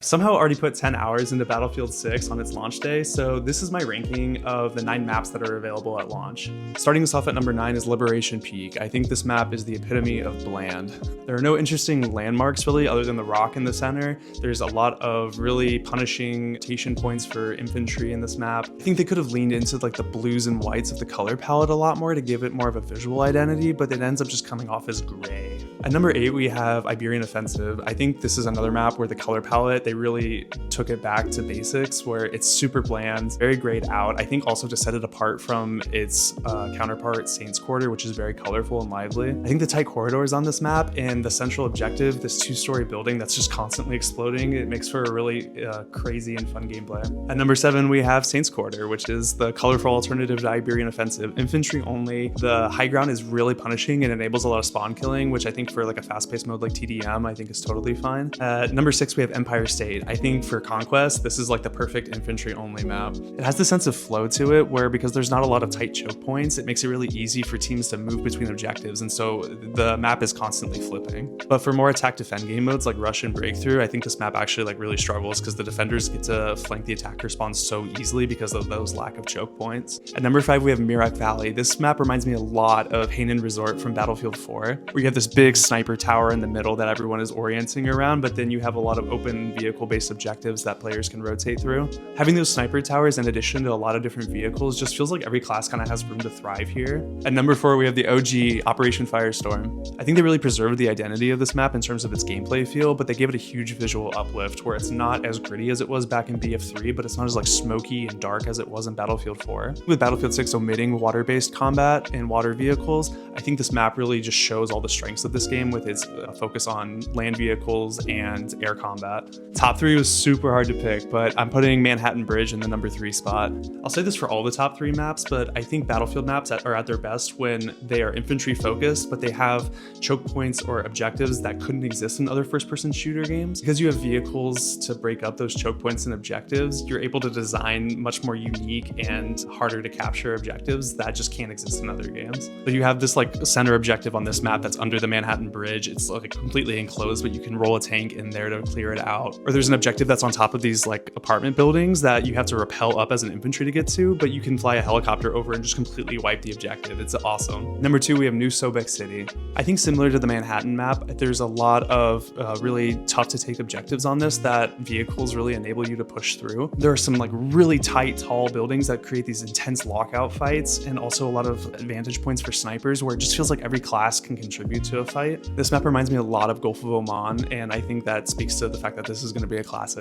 Somehow already put 10 hours into Battlefield 6 on its launch day, so this is my ranking of the 9 maps that are available at launch. Starting us off at number 9 is Liberation Peak. I think this map is the epitome of bland. There are no interesting landmarks really other than the rock in the center. There's a lot of really punishing rotation points for infantry in this map. I think they could have leaned into like the blues and whites of the color palette a lot more to give it more of a visual identity, but it ends up just coming off as gray. At number 8 we have Iberian Offensive. I think this is another map where the color palette, they really took it back to basics where it's super bland, very grayed out. I think also to set it apart from its counterpart Saints Quarter, which is very colorful and lively. I think the tight corridors on this map and the central objective, this 2-story building that's just constantly exploding, it makes for a really crazy and fun gameplay. At number 7 we have Saints Quarter, which is the colorful alternative to Iberian Offensive. Infantry only. The high ground is really punishing and enables a lot of spawn killing, which I think for like a fast-paced mode like TDM, I think is totally fine. At number 6 we have Empire State. I think for Conquest, this is like the perfect infantry only map. It has the sense of flow to it where because there's not a lot of tight choke points, it makes it really easy for teams to move between objectives, and so the map is constantly flipping. But for more attack defend game modes like Rush and Breakthrough, I think this map actually like really struggles because the defenders get to flank the attacker spawns so easily because of those lack of choke points. At number 5 we have Mirak Valley. This map reminds me a lot of Haenan Resort from Battlefield 4, where you have this big sniper tower in the middle that everyone is orienting around, but then you have a lot of open vehicle-based objectives that players can rotate through. Having those sniper towers in addition to a lot of different vehicles just feels like every class kind of has room to thrive here. At number 4 we have the OG Operation Firestorm. I think they really preserved the identity of this map in terms of its gameplay feel, but they gave it a huge visual uplift where it's not as gritty as it was back in BF3, but it's not as like smoky and dark as it was in Battlefield 4. With Battlefield 6 omitting water-based combat and water vehicles, I think this map really just shows all the strengths of this game with its focus on land vehicles and air combat. Top 3 was super hard to pick, but I'm putting Manhattan Bridge in the number 3 spot. I'll say this for all the top 3 maps, but I think Battlefield maps are at their best when they are infantry focused, but they have choke points or objectives that couldn't exist in other first-person shooter games. Because you have vehicles to break up those choke points and objectives, you're able to design much more unique and harder to capture objectives that just can't exist in other games. So you have this like center objective on this map that's under the Manhattan Bridge. It's like completely enclosed, but you can roll a tank in there to clear it out. Or there's an objective that's on top of these like apartment buildings that you have to rappel up as an infantry to get to, but you can fly a helicopter over and just completely wipe the objective. It's awesome. Number 2, we have New Sobek City. I think similar to the Manhattan map, there's a lot of really tough to take objectives on this that vehicles really enable you to push through. There are some like really tight, tall buildings that create these intense lockout fights, and also a lot of advantage points for snipers where it just feels like every class can contribute to a fight. This map reminds me a lot of Gulf of Oman, and I think that speaks to the fact that this is going to be a classic.